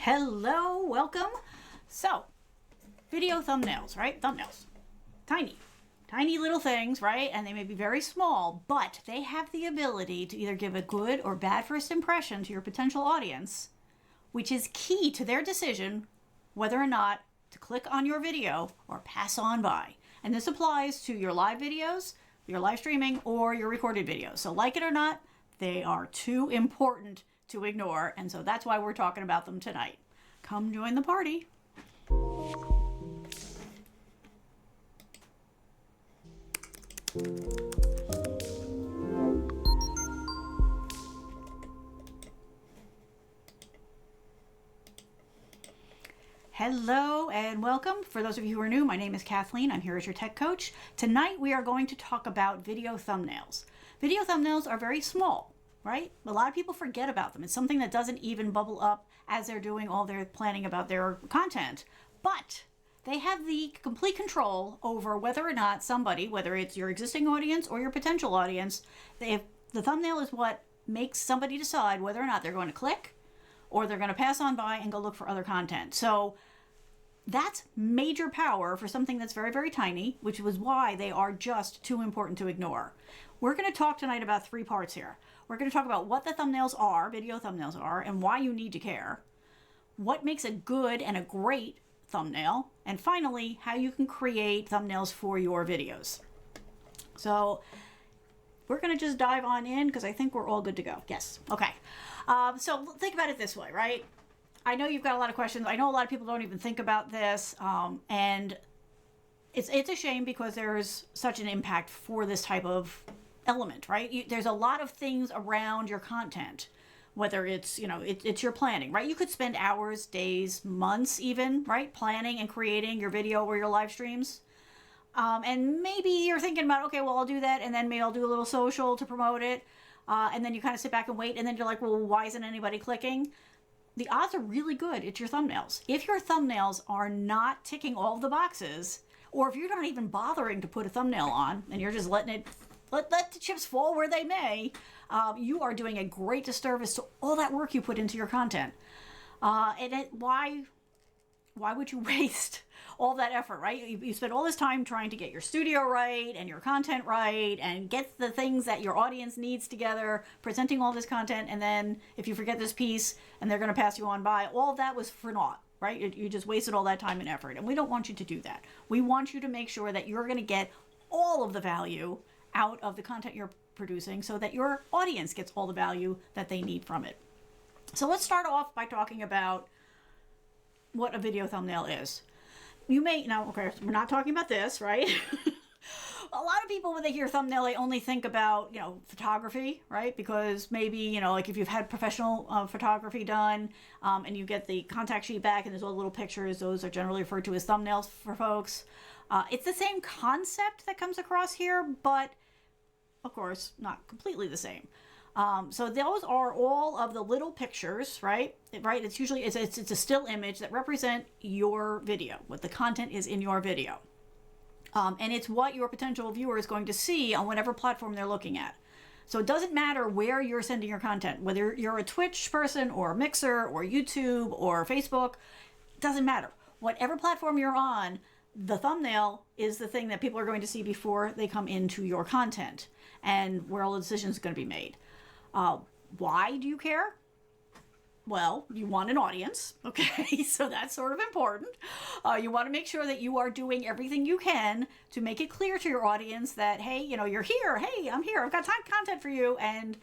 Hello, welcome. So, video thumbnails, right? Thumbnails. Tiny. Tiny little things, right? And they may be very small, but they have the ability to either give a good or bad first impression to your potential audience, which is key to their decision whether or not to click on your video or pass on by. And this applies to your live videos, your live streaming, or your recorded videos. So, like it or not, they are too important to ignore, and so that's why we're talking about them tonight. Come join the party. Hello and welcome. For those of you who are new, my name is Kathleen. I'm here as your tech coach. Tonight we are going to talk about video thumbnails. Video thumbnails are very small, right? A lot of people forget about them. It's something that doesn't even bubble up as they're doing all their planning about their content. But they have the complete control over whether or not somebody, whether it's your existing audience or your potential audience, the thumbnail is what makes somebody decide whether or not they're going to click or they're going to pass on by and go look for other content. So that's major power for something that's very, very tiny, which was why they are just too important to ignore. We're going to talk tonight about three parts here. We're going to talk about what the thumbnails are, video thumbnails are, and why you need to care, what makes a good and a great thumbnail, and finally, how you can create thumbnails for your videos. So we're going to just dive on in because I think we're all good to go. Yes. Okay. So think about it this way, right? I know you've got a lot of questions. I know a lot of people don't even think about this, and it's a shame because there's such an impact for this type of element, right? There's a lot of things around your content, whether it's, it's your planning, right? You could spend hours, days, months even, right? Planning and creating your video or your live streams. And maybe you're thinking about, okay, well, I'll do that. And then maybe I'll do a little social to promote it. And then you kind of sit back and wait. And then you're like, well, why isn't anybody clicking? The odds are really good. It's your thumbnails. If your thumbnails are not ticking all of the boxes, or if you're not even bothering to put a thumbnail on and you're just letting it let the chips fall where they may, you are doing a great disservice to all that work you put into your content. Why would you waste all that effort, right? You spend all this time trying to get your studio right and your content right and get the things that your audience needs together, presenting all this content, and then if you forget this piece and they're going to pass you on by, all of that was for naught, right? You just wasted all that time and effort, and we don't want you to do that. We want you to make sure that you're going to get all of the value out of the content you're producing so that your audience gets all the value that they need from it. So let's start off by talking about what a video thumbnail is. Okay, we're not talking about this, right? A lot of people, when they hear thumbnail, they only think about, photography, right? Because maybe, like if you've had professional photography done and you get the contact sheet back and there's all little pictures, those are generally referred to as thumbnails for folks. It's the same concept that comes across here, but of course, not completely the same. So those are all of the little pictures, right? It's usually, it's a still image that represent your video, what the content is in your video. And it's what your potential viewer is going to see on whatever platform they're looking at. So it doesn't matter where you're sending your content, whether you're a Twitch person or Mixer or YouTube or Facebook, it doesn't matter. Whatever platform you're on, the thumbnail is the thing that people are going to see before they come into your content and where all the decisions are going to be made. Why do you care? Well, you want an audience, okay? So that's sort of important. You want to make sure that you are doing everything you can to make it clear to your audience that, hey, you're here. Hey, I'm here. I've got content for you, and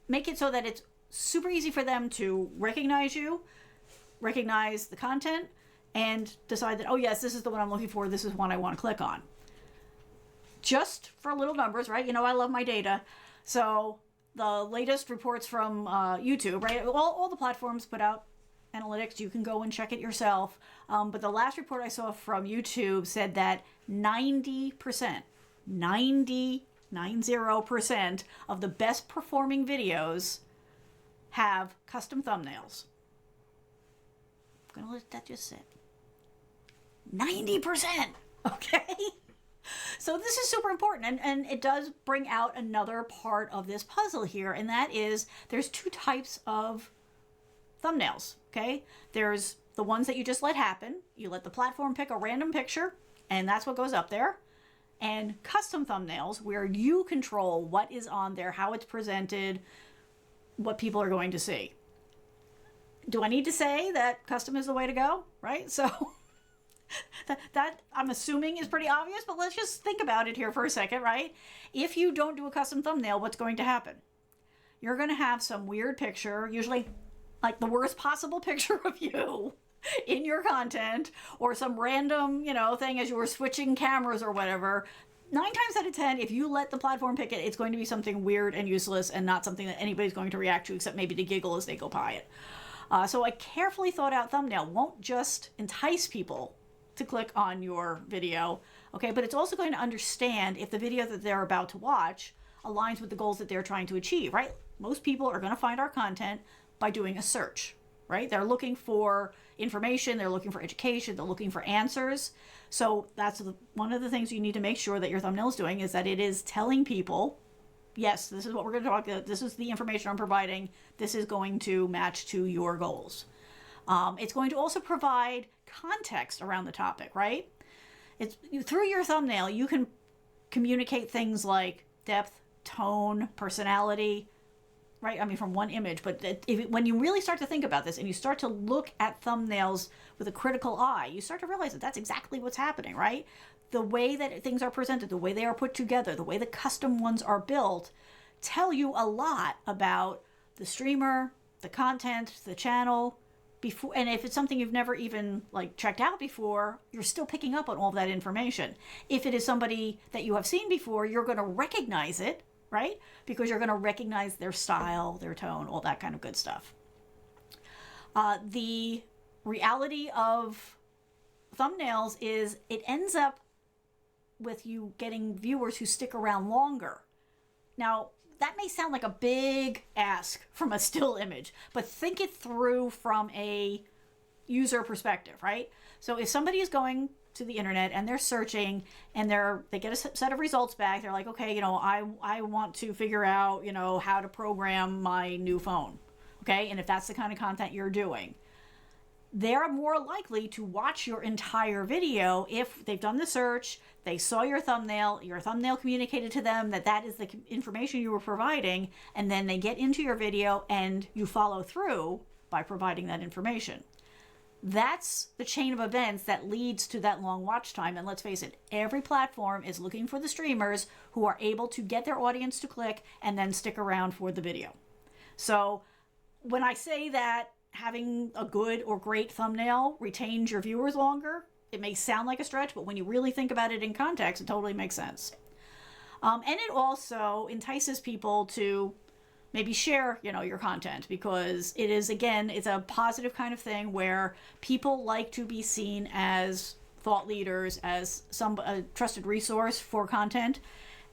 make it so that it's super easy for them to recognize you, recognize the content, and decide that, oh, yes, this is the one I'm looking for. This is one I want to click on. Just for little numbers, right? I love my data. So the latest reports from YouTube, right? All the platforms put out analytics. You can go and check it yourself. But the last report I saw from YouTube said that 90% of the best performing videos have custom thumbnails. I'm going to let that just sit. 90%, okay? So this is super important, and it does bring out another part of this puzzle here, and that is there's two types of thumbnails, okay? There's the ones that you just let happen. You let the platform pick a random picture, and that's what goes up there. And custom thumbnails, where you control what is on there, how it's presented, what people are going to see. Do I need to say that custom is the way to go, right? So that I'm assuming is pretty obvious, but let's just think about it here for a second, right? If you don't do a custom thumbnail, what's going to happen? You're going to have some weird picture, usually like the worst possible picture of you in your content, or some random, thing as you were switching cameras or whatever. 9 times out of 10, if you let the platform pick it, it's going to be something weird and useless and not something that anybody's going to react to except maybe to giggle as they go by it. So a carefully thought out thumbnail won't just entice people to click on your video, okay, but it's also going to understand if the video that they're about to watch aligns with the goals that they're trying to achieve, right? Most people are going to find our content by doing a search, right? They're looking for information, they're looking for education, they're looking for answers. So that's one of the things you need to make sure that your thumbnail is doing, is that it is telling people, yes, this is what we're going to talk about, this is the information I'm providing, this is going to match to your goals. It's going to also provide context around the topic, right? Through your thumbnail, you can communicate things like depth, tone, personality, right? I mean, from one image, but when you really start to think about this and you start to look at thumbnails with a critical eye, you start to realize that that's exactly what's happening, right? The way that things are presented, the way they are put together, the way the custom ones are built, tell you a lot about the streamer, the content, the channel, before, and if it's something you've never even checked out before, you're still picking up on all of that information. If it is somebody that you have seen before, you're going to recognize it, right? Because you're going to recognize their style, their tone, all that kind of good stuff. The reality of thumbnails is it ends up with you getting viewers who stick around longer. Now, that may sound like a big ask from a still image, but think it through from a user perspective, right? So if somebody is going to the internet and they're searching and they get a set of results back, they're like, okay, I want to figure out, how to program my new phone. Okay. And if that's the kind of content you're doing, they're more likely to watch your entire video if they've done the search, they saw your thumbnail communicated to them that is the information you were providing, and then they get into your video and you follow through by providing that information. That's the chain of events that leads to that long watch time. And let's face it, every platform is looking for the streamers who are able to get their audience to click and then stick around for the video. So when I say that having a good or great thumbnail retains your viewers longer, it may sound like a stretch, but when you really think about it in context, it totally makes sense. And it also entices people to maybe share, your content, because it is, again, it's a positive kind of thing where people like to be seen as thought leaders, as a trusted resource for content.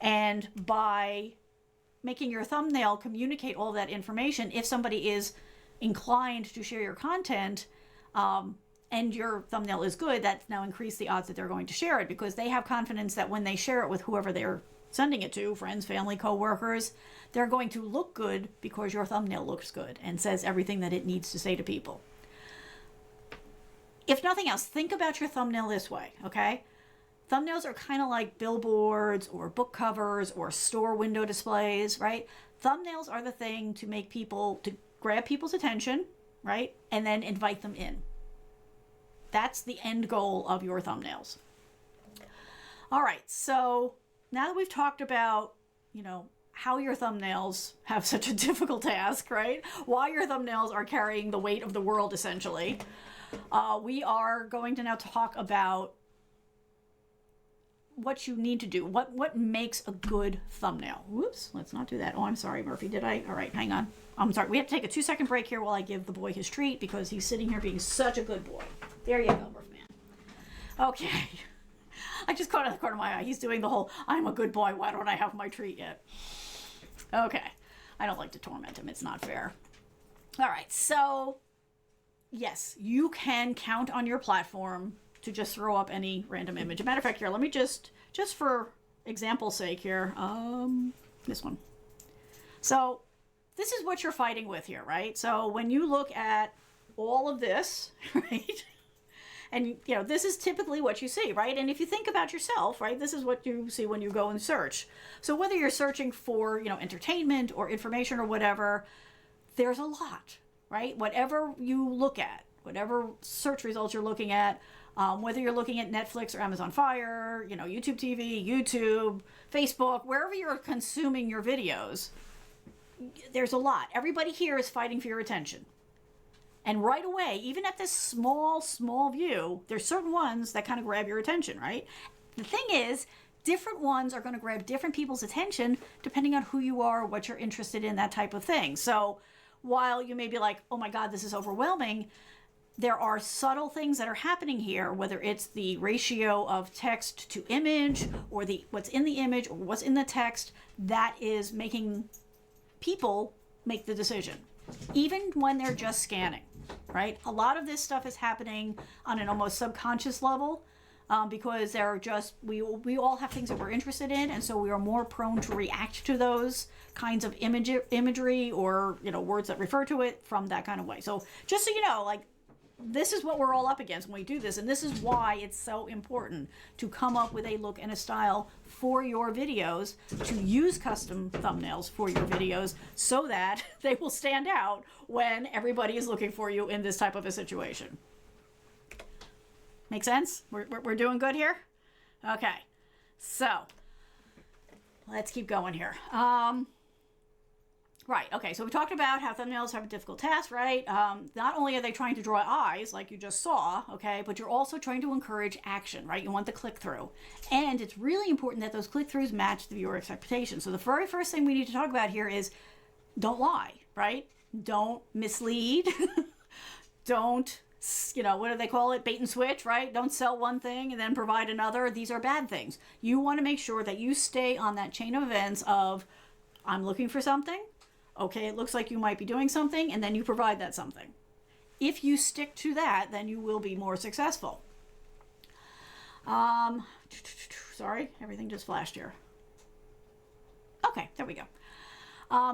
And by making your thumbnail communicate all that information, if somebody is inclined to share your content, and your thumbnail is good, that's now increased the odds that they're going to share it, because they have confidence that when they share it with whoever they're sending it to, friends, family, co-workers, they're going to look good because your thumbnail looks good and says everything that it needs to say to people. If nothing else, think about your thumbnail this way, okay? Thumbnails are kind of like billboards or book covers or store window displays, right? Thumbnails are the thing to make people, to grab people's attention, right? And then invite them in. That's the end goal of your thumbnails. All right, so now that we've talked about, how your thumbnails have such a difficult task, right? Why your thumbnails are carrying the weight of the world, essentially. We are going to now talk about what you need to do. What makes a good thumbnail? Whoops, let's not do that. Oh, I'm sorry, Murphy, did I? All right, hang on. I'm sorry. We have to take a 2-second break here while I give the boy his treat, because he's sitting here being such a good boy. There you go, Murphy man. Okay. I just caught it out of the corner of my eye. He's doing the whole, I'm a good boy, why don't I have my treat yet? Okay. I don't like to torment him. It's not fair. All right. So, yes, you can count on your platform to just throw up any random image. As a matter of fact, here, let me just for example's sake here, this one. So, this is what you're fighting with here, right? So when you look at all of this, right? And, this is typically what you see, right? And if you think about yourself, right, this is what you see when you go and search. So whether you're searching for, entertainment or information or whatever, there's a lot, right? Whatever you look at, whatever search results you're looking at, whether you're looking at Netflix or Amazon Fire, YouTube TV, YouTube, Facebook, wherever you're consuming your videos, there's a lot. Everybody here is fighting for your attention. And right away, even at this small view, there's certain ones that kind of grab your attention, right? The thing is, different ones are going to grab different people's attention depending on who you are, what you're interested in, that type of thing. So while you may be like, oh my God, this is overwhelming, there are subtle things that are happening here, whether it's the ratio of text to image or what's in the image or what's in the text, that is making people make the decision, even when they're just scanning, right? A lot of this stuff is happening on an almost subconscious level because we all have things that we're interested in, and so we are more prone to react to those kinds of imagery or words that refer to it from that kind of way. So just so you know, like, this is what we're all up against when we do this, and this is why it's so important to come up with a look and a style for your videos, to use custom thumbnails for your videos so that they will stand out when everybody is looking for you in this type of a situation. Make sense? We're doing good here? Okay, so let's keep going here. Right, okay, so we talked about how thumbnails have a difficult task, right? Not only are they trying to draw eyes, like you just saw, okay, but you're also trying to encourage action, right? You want the click-through. And it's really important that those click-throughs match the viewer expectations. So the very first thing we need to talk about here is don't lie, right? Don't mislead. Don't, what do they call it? Bait and switch, right? Don't sell one thing and then provide another. These are bad things. You want to make sure that you stay on that chain of events of, I'm looking for something. Okay, it looks like you might be doing something, and then you provide that something. If you stick to that, then you will be more successful. Sorry, everything just flashed here. Okay, there we go.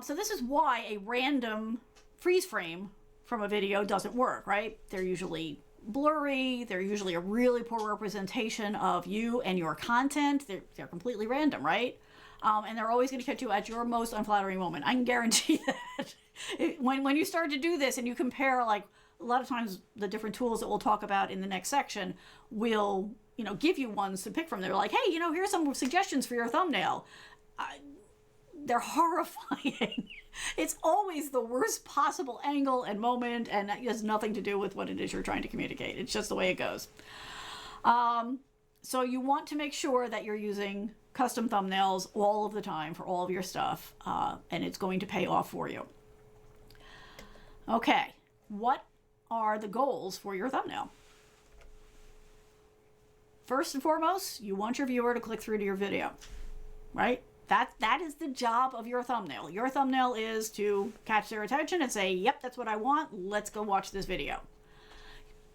So this is why a random freeze frame from a video doesn't work, right? They're usually blurry. They're usually a really poor representation of you and your content. They're completely random, right? And they're always going to catch you at your most unflattering moment. I can guarantee that. When you start to do this and you compare, like, a lot of times the different tools that we'll talk about in the next section will, give you ones to pick from. They're like, hey, here's some suggestions for your thumbnail. They're horrifying. It's always the worst possible angle and moment, and that has nothing to do with what it is you're trying to communicate. It's just the way it goes. So you want to make sure that you're using custom thumbnails all of the time for all of your stuff, and it's going to pay off for you. Okay, what are the goals for your thumbnail? First and foremost, you want your viewer to click through to your video, right? That is the job of your thumbnail. Your thumbnail is to catch their attention and say, yep, that's what I want. Let's go watch this video.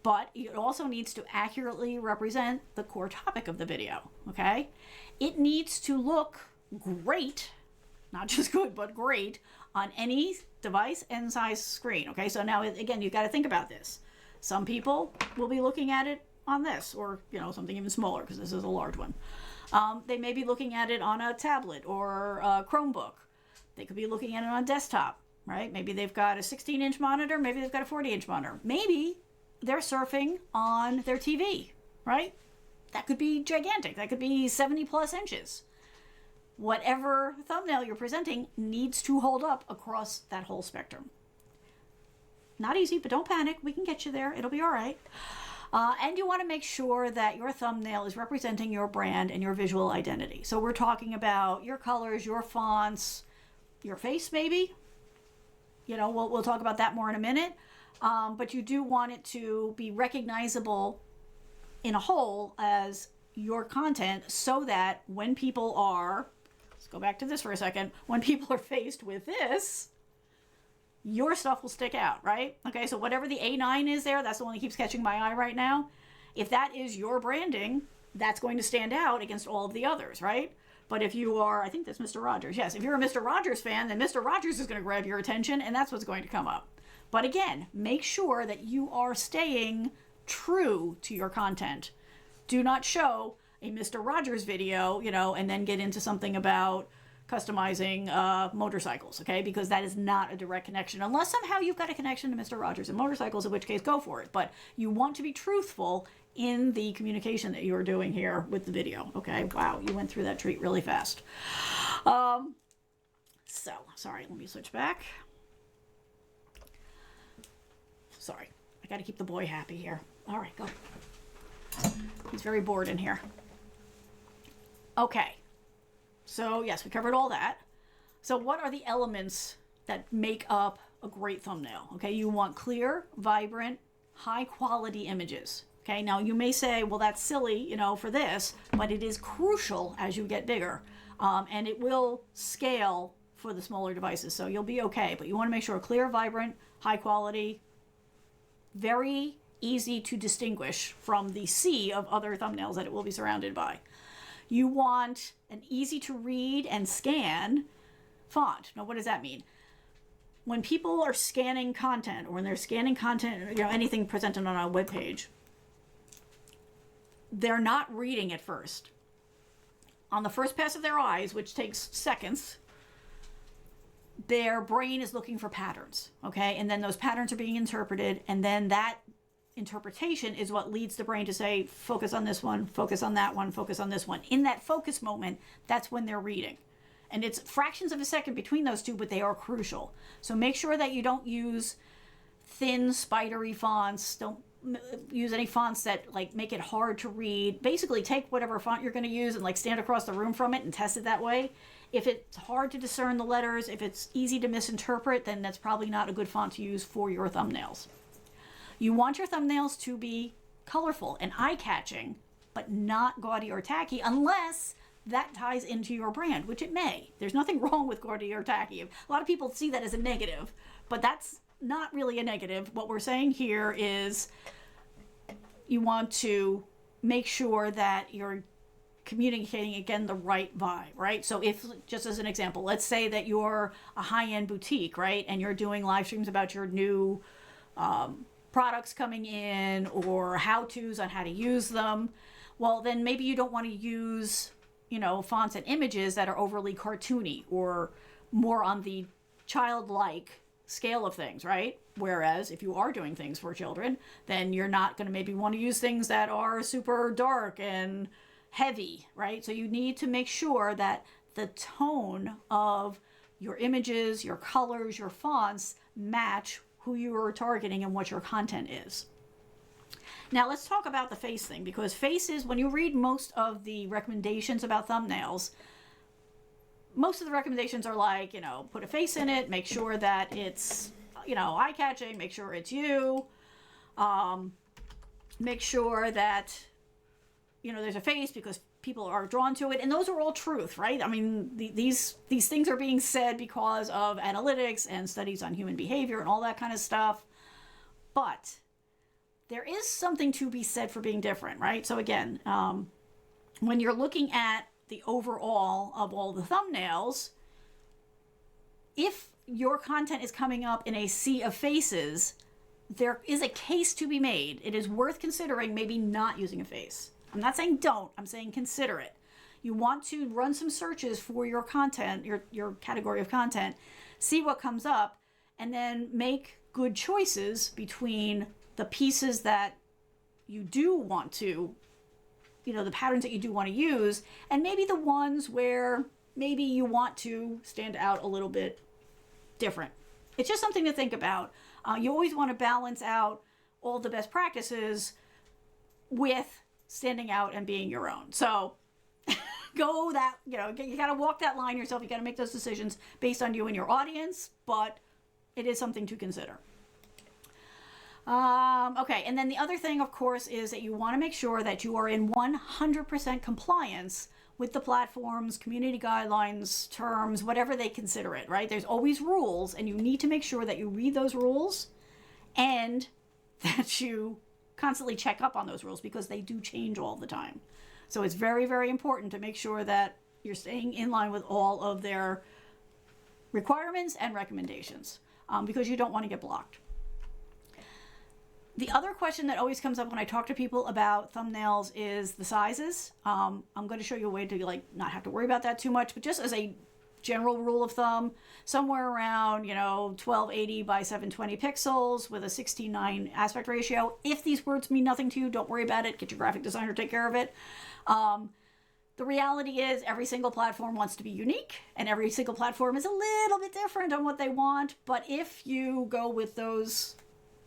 But it also needs to accurately represent the core topic of the video, okay? It needs to look great, not just good, but great, on any device and size screen, okay? So now, again, you've got to think about this. Some people will be looking at it on this, or, something even smaller, because this is a large one. They may be looking at it on a tablet or a Chromebook. They could be looking at it on a desktop, right? Maybe they've got a 16-inch monitor, maybe they've got a 40-inch monitor. Maybe they're surfing on their TV, right? That could be gigantic. That could be 70 plus inches. Whatever thumbnail you're presenting needs to hold up across that whole spectrum. Not easy, but don't panic. We can get you there. It'll be all right. And you want to make sure that your thumbnail is representing your brand and your visual identity. So we're talking about your colors, your fonts, your face maybe. We'll talk about that more in a minute. But you do want it to be recognizable in a whole as your content, so that when people are, let's go back to this for a second, when people are faced with this, your stuff will stick out, right? Okay, so whatever the A9 is there, that's the one that keeps catching my eye right now. If that is your branding, that's going to stand out against all of the others, right? But if you are, I think that's Mr. Rogers. Yes, if you're a Mr. Rogers fan, then Mr. Rogers is going to grab your attention, and that's what's going to come up. But again, make sure that you are staying true to your content. Do not show a Mr. Rogers video, and then get into something about customizing motorcycles, okay? Because that is not a direct connection, unless somehow you've got a connection to Mr. Rogers and motorcycles, in which case go for it. But you want to be truthful in the communication that you're doing here with the video, okay? Wow, you went through that treat really fast. So, sorry, let me switch back. Sorry, I got to keep the boy happy here. All right, go. He's very bored in here. Okay. So, yes, we covered all that. So what are the elements that make up a great thumbnail? Okay, you want clear, vibrant, high-quality images. Okay, now you may say, well, that's silly, for this, but it is crucial as you get bigger. And it will scale for the smaller devices, so you'll be okay. But you want to make sure clear, vibrant, high-quality, very easy to distinguish from the sea of other thumbnails that it will be surrounded by. You want an easy to read and scan font. Now, what does that mean? When people are scanning content, or when they're scanning content, anything presented on a web page, they're not reading at first. On the first pass of their eyes, which takes seconds, their brain is looking for patterns, okay? And then those patterns are being interpreted, and then that interpretation is what leads the brain to say, focus on this one, focus on that one, focus on this one. In that focus moment, that's when they're reading. And it's fractions of a second between those two, but they are crucial. So make sure that you don't use thin, spidery fonts. Don't use any fonts that make it hard to read. Basically, take whatever font you're going to use and stand across the room from it and test it that way. If it's hard to discern the letters, if it's easy to misinterpret, then that's probably not a good font to use for your thumbnails. You want your thumbnails to be colorful and eye-catching, but not gaudy or tacky, unless that ties into your brand, which it may. There's nothing wrong with gaudy or tacky. A lot of people see that as a negative, but that's not really a negative. What we're saying here is you want to make sure that you're communicating, again, the right vibe, right? So if, just as an example, let's say that you're a high-end boutique, right? And you're doing live streams about your new products coming in, or how-tos on how to use them. Well, then maybe you don't want to use, fonts and images that are overly cartoony or more on the childlike scale of things, right? Whereas if you are doing things for children, then you're not going to maybe want to use things that are super dark and heavy, right? So you need to make sure that the tone of your images, your colors, your fonts match who you are targeting and what your content is. Now let's talk about the face thing, because faces, when you read most of the recommendations about thumbnails, most of the recommendations are put a face in it, make sure that it's, eye-catching, make sure it's you, make sure that, there's a face because people are drawn to it, and those are all truth, right? I mean, these things are being said because of analytics and studies on human behavior and all that kind of stuff. But there is something to be said for being different, right? So again, when you're looking at the overall of all the thumbnails, if your content is coming up in a sea of faces, there is a case to be made. It is worth considering maybe not using a face. I'm not saying don't, I'm saying consider it. You want to run some searches for your content, your category of content, see what comes up, and then make good choices between the pieces that you do want to, the patterns that you do want to use, and maybe the ones where maybe you want to stand out a little bit different. It's just something to think about. You always want to balance out all the best practices with standing out and being your own. So go that, you got to walk that line yourself. You got to make those decisions based on you and your audience, but it is something to consider. Okay, and then the other thing, of course, is that you want to make sure that you are in 100% compliance with the platform's community guidelines, terms, whatever they consider it, right? There's always rules, and you need to make sure that you read those rules and that you constantly check up on those rules, because they do change all the time. So it's very, very important to make sure that you're staying in line with all of their requirements and recommendations, because you don't want to get blocked. The other question that always comes up when I talk to people about thumbnails is the sizes. I'm going to show you a way to not have to worry about that too much, but just as a general rule of thumb, somewhere around 1280 by 720 pixels with a 16:9 aspect ratio. If these words mean nothing to you, don't worry about it. Get your graphic designer to take care of it. The reality is every single platform wants to be unique, and every single platform is a little bit different on what they want. But if you go with those,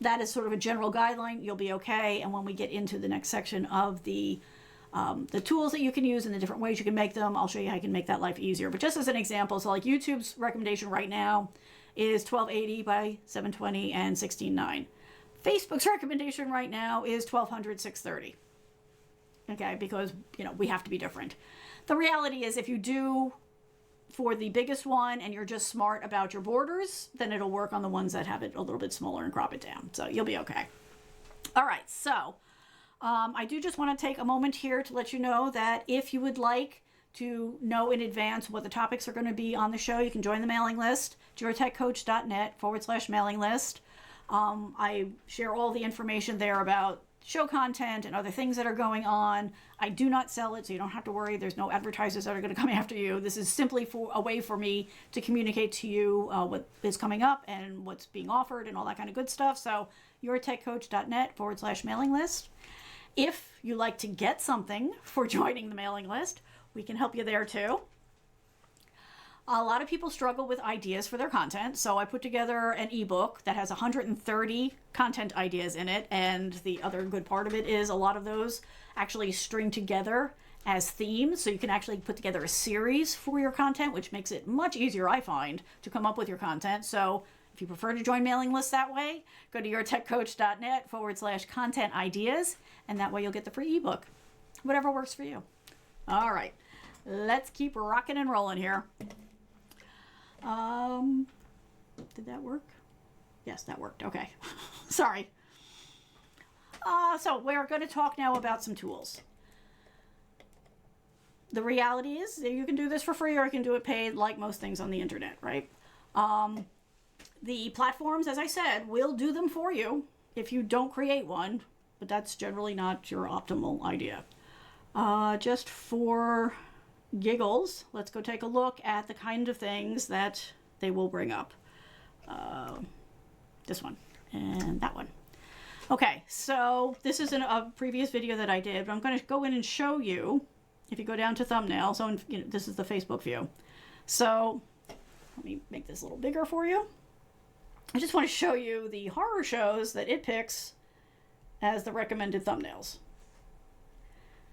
that is sort of a general guideline, you'll be okay. And when we get into the next section of the tools that you can use and the different ways you can make them, I'll show you how you can make that life easier. But just as an example, so like YouTube's recommendation right now is 1280 by 720 and 16:9. Facebook's recommendation right now is 1200 630. Okay, because we have to be different. The reality is if you do for the biggest one and you're just smart about your borders, then it'll work on the ones that have it a little bit smaller and crop it down. So you'll be okay. All right, so I do just want to take a moment here to let you know that if you would like to know in advance what the topics are going to be on the show, you can join the mailing list, yourtechcoach.net/mailing list. I share all the information there about show content and other things that are going on. I do not sell it, so you don't have to worry. There's no advertisers that are going to come after you. This is simply a way for me to communicate to you what is coming up and what's being offered and all that kind of good stuff. So yourtechcoach.net/mailing list. If you like to get something for joining the mailing list, we can help you there too. A lot of people struggle with ideas for their content, so I put together an ebook that has 130 content ideas in it, and the other good part of it is a lot of those actually string together as themes, so you can actually put together a series for your content, which makes it much easier, I find, to come up with your content. So if you prefer to join mailing lists that way, go to yourtechcoach.net/content ideas, and that way you'll get the free ebook. Whatever works for you. All right, let's keep rocking and rolling here. Did that work? Yes, that worked. Okay. Sorry. So we're going to talk now about some tools. The reality is that you can do this for free or you can do it paid, like most things on the internet, right? The platforms, as I said, will do them for you if you don't create one, but that's generally not your optimal idea. Just for giggles, let's go take a look at the kind of things that they will bring up. This one and that one. Okay, so this is a previous video that I did, but I'm going to go in and show you. If you go down to thumbnail, so this is the Facebook view. So let me make this a little bigger for you. I just want to show you the horror shows that it picks as the recommended thumbnails.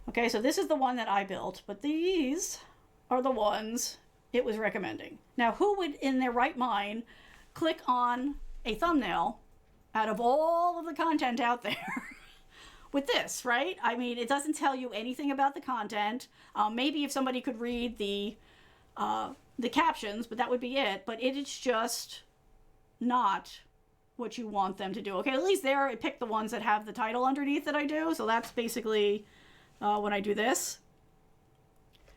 Okay, so this is the one that I built, but these are the ones it was recommending. Now, who would in their right mind click on a thumbnail out of all of the content out there with this, right? I mean, it doesn't tell you anything about the content. Maybe if somebody could read the captions, but that would be it. But it is just not what you want them to do. Okay, at least there it picked the ones that have the title underneath that I do. So that's basically when I do this.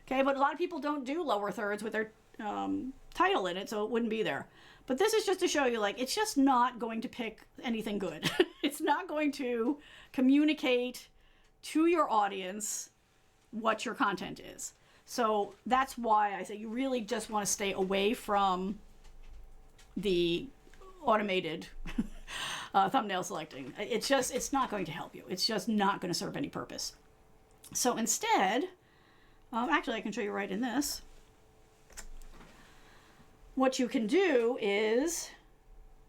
Okay, but a lot of people don't do lower thirds with their title in it, so it wouldn't be there. But this is just to show you, it's just not going to pick anything good. It's not going to communicate to your audience what your content is. So that's why I say you really just want to stay away from the automated thumbnail selecting. It's not going to help you. It's just not going to serve any purpose. So instead, actually I can show you right in this. What you can do is,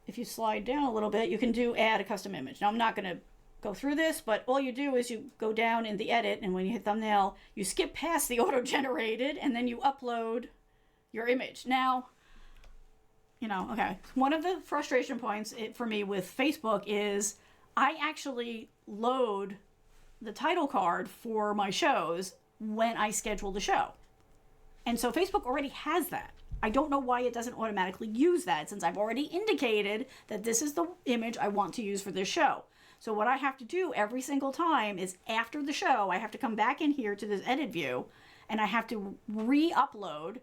if you slide down a little bit, you can add a custom image. Now I'm not going to go through this, but all you do is you go down in the edit, and when you hit thumbnail, you skip past the auto-generated, and then you upload your image. Now, okay, one of the frustration points for me with Facebook is I actually load the title card for my shows when I schedule the show. And so Facebook already has that. I don't know why it doesn't automatically use that, since I've already indicated that this is the image I want to use for this show. So what I have to do every single time is after the show, I have to come back in here to this edit view and I have to re-upload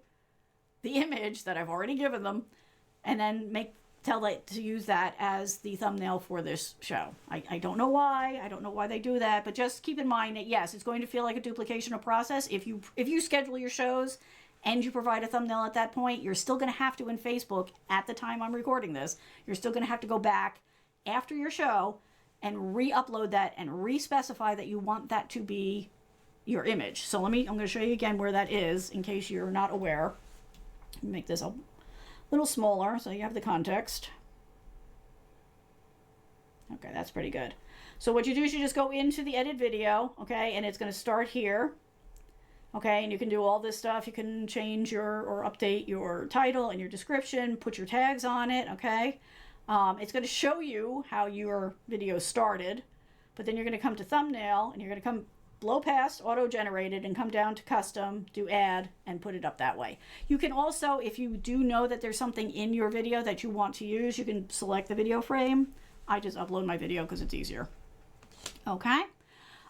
the image that I've already given them, and then tell it to use that as the thumbnail for this show. I don't know why. I don't know why they do that, but just keep in mind that yes, it's going to feel like a duplication of process. If you schedule your shows and you provide a thumbnail at that point, you're still going to have to in Facebook at the time I'm recording this. You're still going to have to go back after your show and re-upload that and re-specify that you want that to be your image. So I'm going to show you again where that is in case you're not aware. Make this a little smaller so you have the context. Okay, that's pretty good. So what you do is you just go into the edit video, okay, and it's going to start here. Okay, and you can do all this stuff. You can change or update your title and your description, put your tags on it, okay? It's going to show you how your video started, but then you're going to come to thumbnail and you're going to come blow past auto-generated and come down to custom, do add, and put it up that way. You can also, if you do know that there's something in your video that you want to use, you can select the video frame. I just upload my video because it's easier. Okay,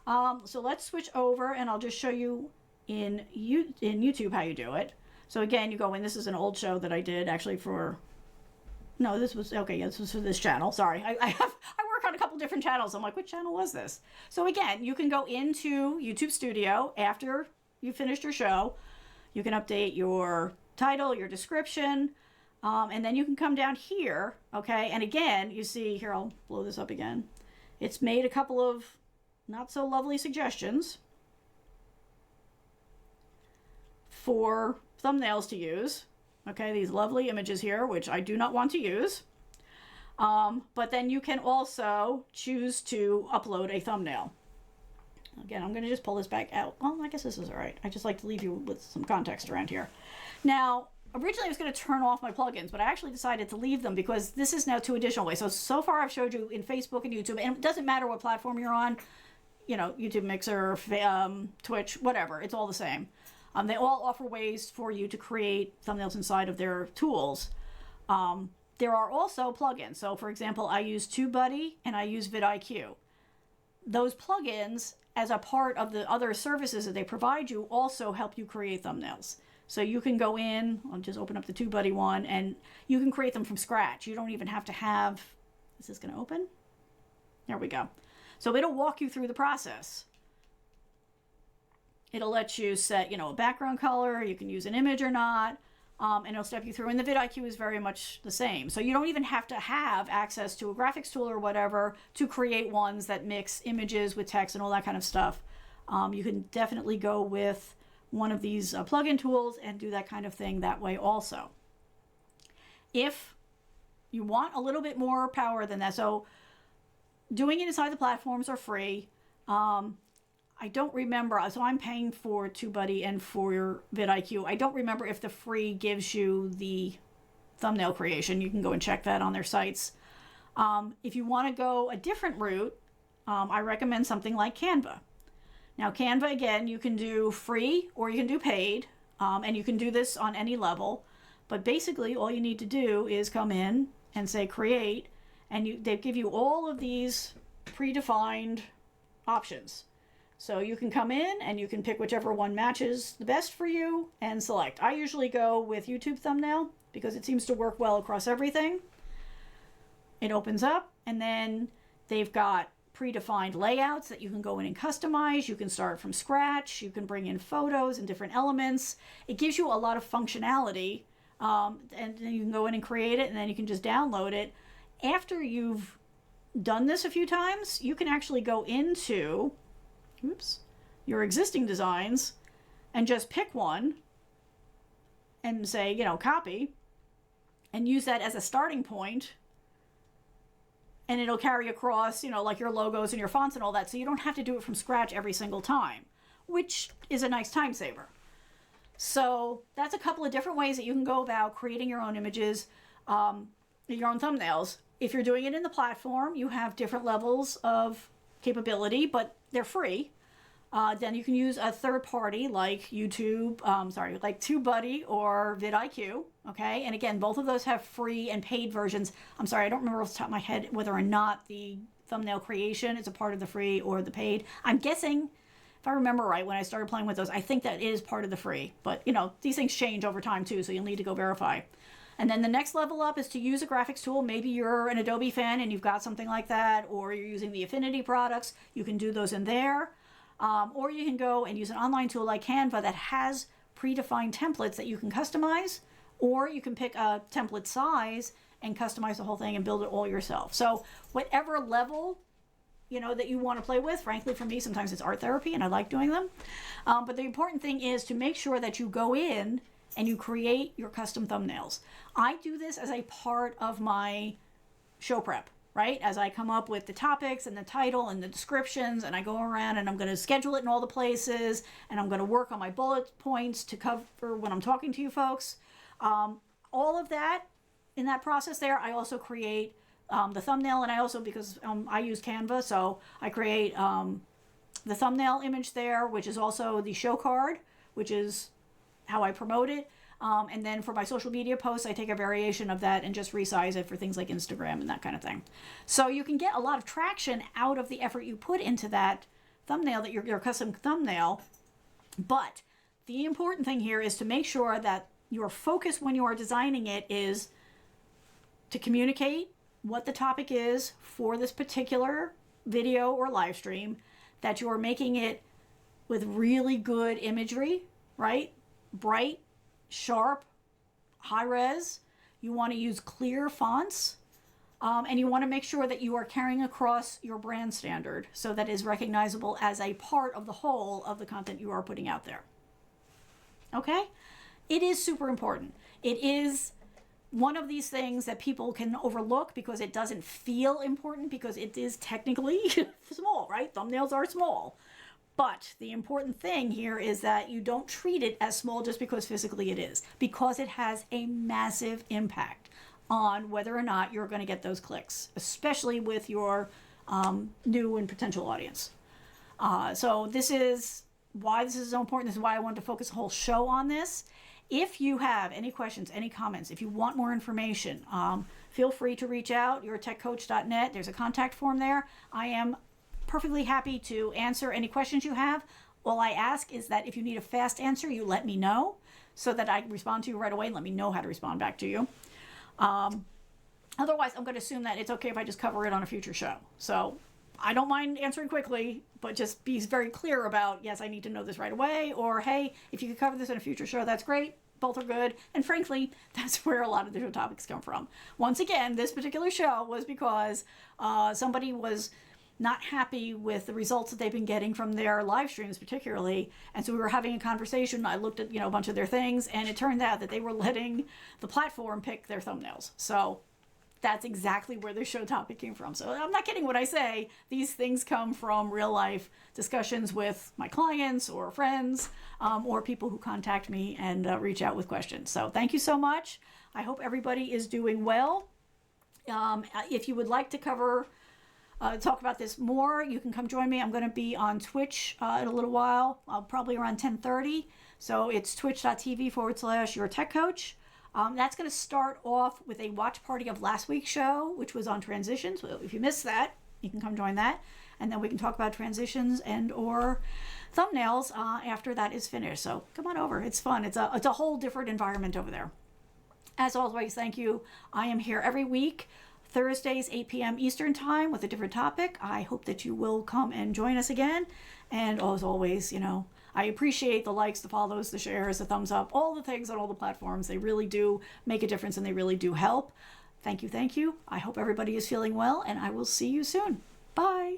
so let's switch over and I'll just show you in YouTube how you do it. So again, you go in, this is an old show that I did actually for, no, this was, okay, yeah, this was for this channel. Sorry, I work on a couple different channels. I'm like, which channel was this? So again, you can go into YouTube Studio after you finished your show. You can update your title, your description, and then you can come down here, okay? And again, you see, here, I'll blow this up again. It's made a couple of not so lovely suggestions for thumbnails to use. Okay, these lovely images here, which I do not want to use. But then you can also choose to upload a thumbnail. Again, I'm going to just pull this back out. Well, I guess this is all right. I just like to leave you with some context around here. Now, originally I was going to turn off my plugins, but I actually decided to leave them because this is now 2 additional ways. So far I've showed you in Facebook and YouTube, and it doesn't matter what platform you're on, you know, YouTube Mixer, Twitch, whatever, it's all the same. They all offer ways for you to create thumbnails inside of their tools. There are also plugins. So for example, I use TubeBuddy and I use vidIQ. Those plugins, as a part of the other services that they provide you, also help you create thumbnails. So you can go in, I'll just open up the TubeBuddy one, and you can create them from scratch. You don't even have to have, is this going to open? There we go. So it'll walk you through the process. It'll let you set, you know, a background color, you can use an image or not, and it'll step you through. And the vidIQ is very much the same. So you don't even have to have access to a graphics tool or whatever to create ones that mix images with text and all that kind of stuff. You can definitely go with one of these plugin tools and do that kind of thing that way also. If you want a little bit more power than that, so doing it inside the platforms are free. I don't remember, so I'm paying for TubeBuddy and for vidIQ. I don't remember if the free gives you the thumbnail creation. You can go and check that on their sites. If you want to go a different route, I recommend something like Canva. Now Canva, again, you can do free or you can do paid, and you can do this on any level. But basically all you need to do is come in and say create, and they give you all of these predefined options. So you can come in and you can pick whichever one matches the best for you and select. I usually go with YouTube thumbnail because it seems to work well across everything. It opens up and then they've got predefined layouts that you can go in and customize. You can start from scratch. You can bring in photos and different elements. It gives you a lot of functionality, and then you can go in and create it, and then you can just download it. After you've done this a few times, you can actually go into your existing designs and just pick one and say, you know, copy, and use that as a starting point, and it'll carry across, you know, like your logos and your fonts and all that, so you don't have to do it from scratch every single time, which is a nice time saver. So that's a couple of different ways that you can go about creating your own images, your own thumbnails. If you're doing it in the platform, you have different levels of capability, but they're free. Then you can use a third party like like TubeBuddy or vidIQ, okay? And again, both of those have free and paid versions. I'm sorry, I don't remember off the top of my head whether or not the thumbnail creation is a part of the free or the paid. I'm guessing if I remember right, when I started playing with those, I think that is part of the free. But, you know, these things change over time too, so you'll need to go verify. And then the next level up is to use a graphics tool. Maybe you're an Adobe fan and you've got something like that, or you're using the Affinity products. You can do those in there. Or you can go and use an online tool like Canva that has predefined templates that you can customize, or you can pick a template size and customize the whole thing and build it all yourself. So whatever level, you know, that you want to play with. Frankly, for me, sometimes it's art therapy and I like doing them. But the important thing is to make sure that you go in and you create your custom thumbnails. I do this as a part of my show prep, right? As I come up with the topics and the title and the descriptions, and I go around and I'm going to schedule it in all the places, and I'm going to work on my bullet points to cover when I'm talking to you folks. All of that, in that process there, I also create the thumbnail, and I also, because I use Canva, so I create the thumbnail image there, which is also the show card, which is how I promote it. And then for my social media posts, I take a variation of that and just resize it for things like Instagram and that kind of thing. So you can get a lot of traction out of the effort you put into that thumbnail, that your custom thumbnail. But the important thing here is to make sure that your focus when you are designing it is to communicate what the topic is for this particular video or live stream, that you are making it with really good imagery, right? Bright, sharp, high res. You want to use clear fonts, and you want to make sure that you are carrying across your brand standard so that it is recognizable as a part of the whole of the content you are putting out there. Okay? It is super important. It is one of these things that people can overlook because it doesn't feel important, because it is technically small, right? Thumbnails are small. But the important thing here is that you don't treat it as small just because physically it is, because it has a massive impact on whether or not you're going to get those clicks, especially with your new and potential audience. So this is why this is so important. This is why I wanted to focus the whole show on this. If you have any questions, any comments, if you want more information, feel free to reach out. YourTechCoach.net. There's a contact form there. I am perfectly happy to answer any questions you have. All I ask is that if you need a fast answer, you let me know so that I can respond to you right away and let me know how to respond back to you. Otherwise, I'm going to assume that it's okay if I just cover it on a future show. So I don't mind answering quickly, but just be very clear about, yes, I need to know this right away, or hey, if you could cover this in a future show, that's great. Both are good. And frankly, that's where a lot of the show topics come from. Once again, this particular show was because somebody was not happy with the results that they've been getting from their live streams particularly. And so we were having a conversation. I looked at, a bunch of their things, and it turned out that they were letting the platform pick their thumbnails. So that's exactly where the show topic came from. So I'm not kidding when I say these things come from real life discussions with my clients or friends, or people who contact me and reach out with questions. So thank you so much. I hope everybody is doing well. If you would like to talk about this more, you can come join me. I'm going to be on Twitch in a little while, probably around 10:30. So it's twitch.tv/YourTechCoach. That's going to start off with a watch party of last week's show, which was on transitions. So if you missed that, you can come join that. And then we can talk about transitions and or thumbnails after that is finished. So come on over. It's fun. It's a whole different environment over there. As always, thank you. I am here every week, Thursdays, 8 p.m. Eastern Time, with a different topic. I hope that you will come and join us again. And as always, I appreciate the likes, the follows, the shares, the thumbs up, all the things on all the platforms. They really do make a difference and they really do help. Thank you, thank you. I hope everybody is feeling well, and I will see you soon. Bye.